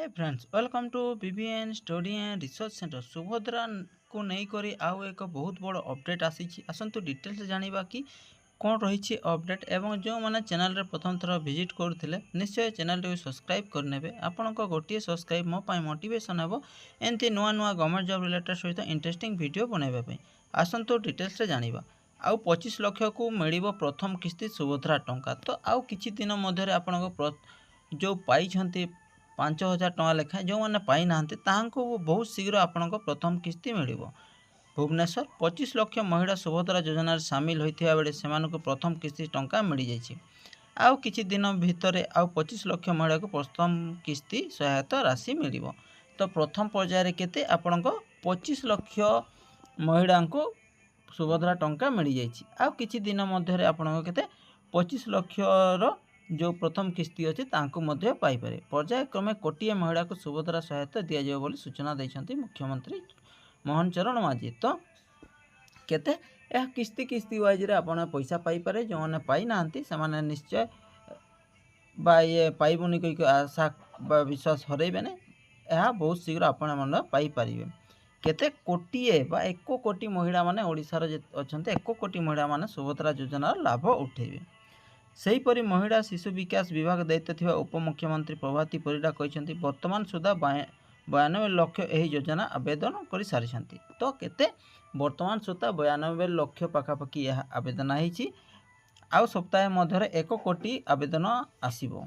Hi friends welcome to BBN study and research centre Subhadra को नहीं आउ एक बहुत बड़ अपडेट आसी आसतु डिटेल्स जानिबा कि कौन रही अपडेट एवं जो मैंने चैनल रे प्रथम थर विजिट करुले निश्चय चैनल टी सब्सक्राइब करने आपण गोटे सब्सक्राइब मो मोटिवेशन हे एमती नुआ नुआ गवर्नमेंट जॉब रिलेटेड सहित इंटरेस्टिंग वीडियो बनवाई आसतु डिटेल्स जानिबा आउ 25 लाख को मिल प्रथम किस्ती सुभद्रा टंका तो आउ किछि दिन मध्य आपण जो पाई 5,000 टଙ୍କା ଲେଖାଏଁ ଯେଉଁମାନେ ପାଇନାହାନ୍ତି ତାହାଙ୍କୁ ବହୁତ ଶୀଘ୍ର ଆପଣଙ୍କ ପ୍ରଥମ କିସ୍ତି ମିଳିବ। ଭୁବନେଶ୍ୱର 25 ଲକ୍ଷ ମହିଳା ସୁଭଦ୍ରା ଯୋଜନାରେ ସାମିଲ ହୋଇଥିବା ବେଳେ ସେମାନଙ୍କୁ ପ୍ରଥମ କିସ୍ତି ଟଙ୍କା ମିଳିଯାଇଛି। ଆଉ କିଛି ଦିନ ଭିତରେ ଆଉ 25 ଲକ୍ଷ ମହିଳାକୁ ପ୍ରଥମ କିସ୍ତି ସହାୟତା ରାଶି ମିଳିବ। ତ ପ୍ରଥମ ପର୍ଯ୍ୟାୟରେ କେତେ ଆପଣଙ୍କ 25 ଲକ୍ଷ ମହିଳାଙ୍କୁ ସୁଭଦ୍ରା ଟଙ୍କା ମିଳିଯାଇଛି। ଆଉ କିଛି ଦିନ ମଧ୍ୟରେ ଆପଣଙ୍କ କେତେ 25 ଲକ୍ଷର जो प्रथम किस्ती अच्छी पाइपर पर्यायक्रमे कोटिए महिला को सुभद्रा सहायता दिज्व बोली सूचना देते मुख्यमंत्री मोहन चरण माझी। तो केते यह किस्ती किस्ती वाइज आप पैसा पाइपर जो मैंने पाई ना से निश्चय बा ये पाइबुनि कही आशा विश्वास हरइबेने यह बहुत शीघ्र आपण पाइपर केते कोटिए बा 1 कोटी महिला माने ओडिशार अच्छा 1 कोटी महिला माने सुभद्रा योजनार लाभ उठेबे। सेहीपरि महिला शिशु विकास विभाग दायित्व थिबा उपमुख्यमंत्री प्रभाती परिडा कहते वर्तमान सुधा 92 लक्ष यही योजना आवेदन कर सारी। तो केते वर्तमान सुधा 92 लक्ष पाखापाखि यह आवेदन होती आउ सप्ताह मध्य 1 कोटी आवेदन आसीबो।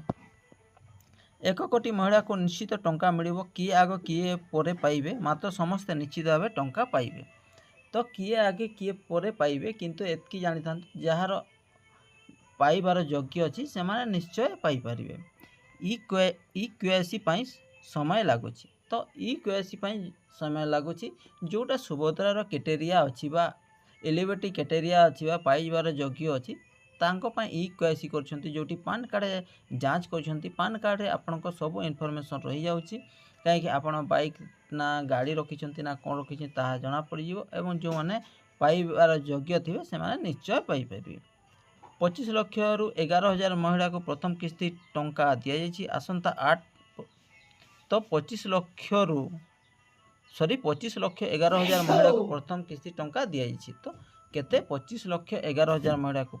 1 कोटी महिला को निश्चित टंका मिलिबो किए आग किए परे पाइबे मात्र समस्ते निश्चित भाव टंका पाइबे। तो किए आगे किए परे पाइबे किंतु एतकी जानी था जार पाइबार योग्य अच्छी से निश्चय पाइपर। ई क्यूएसी समय लगुच तो ई क्यूएसी समय लगुच जोटा सुभद्रार कैटेरिया अच्छी बा एलिवेटिव कैटेरिया अच्छी बा पाइबार योग्य अच्छी तांको ई क्यूएसी कर पान कार्ड जांच कर पान कार्ड आपण सब इनफॉरमेशन रही जाऊँगी कहीं आपण बाइक ना गाड़ी रखी ना कौन रखी जना पड़ एवं जो मैंने पाइबार योग्य थे से निश्चय पाइपर। 25 लक्ष रु 11,000 महिला को प्रथम किस्ती टंका दि जाइए आसंता 8 तो 25 लक्ष 11,000 महिला को प्रथम किस्ती टंका दि जाइए। तो केते 25 लक्ष 11,000 महिला को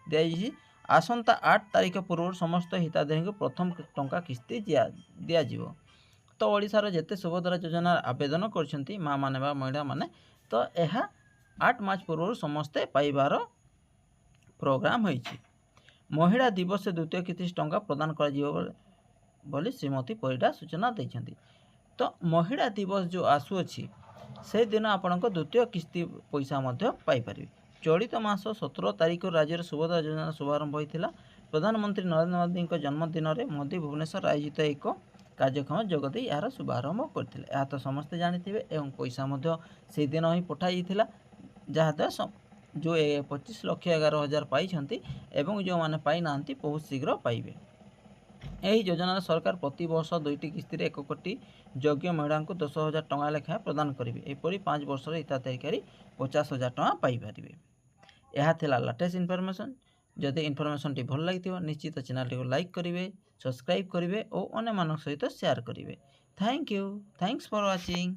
दि जाइए आसंता 8 तारीख पूर्व समस्त हिताधिकारी को प्रथम टंका किस्ती दिज्व। तो ओडिशार जेते सुभद्रा योजना आवेदन कर माँ माने बा महिला माने तो यह 8 मार्च पूर्व समस्ते पाइबार प्रोग्राम होइछि। महिला दिवस द्वितीय किस्ती टंका प्रदान कर श्रीमती परिडा सूचना देते। तो महिला दिवस जो आसुअछि से दिन आपण द्वितीय किस्ती पैसा पाइपर। चलित मास 17 तारीख राज्य सुभद्रा योजना शुभारंभ होता प्रधानमंत्री नरेंद्र मोदी जन्मदिन में मोदी भुवनेश्वर आयोजित एक कार्यक्रम जोगदे यार शुभारंभ करते तो समस्ते जानी एवं पैसा से दिन ही पठाई जहाँद्वारा जो 25 लक्ष 11,000 पाई एवं जो मैंने पाई ना बहुत शीघ्र पाइबे। यही योजना सरकार प्रति वर्ष 2टी किस्ती 1 कोटी योग्य महिला को 10,000 टଙ୍କା लेखाएं प्रदान करेंगे। एपरी 5 वर्ष हिताधिकारी 50,000 टଙ୍କା पाइपर। यह थिला लेटेस्ट इनफॉरमेशन। जदि इनफॉरमेशन टी भल लगी निश्चित चैनल टी लाइक करेंगे सब्सक्राइब करेंगे और अन्य सहित शेयर करेंगे। Thank you thanks for watching.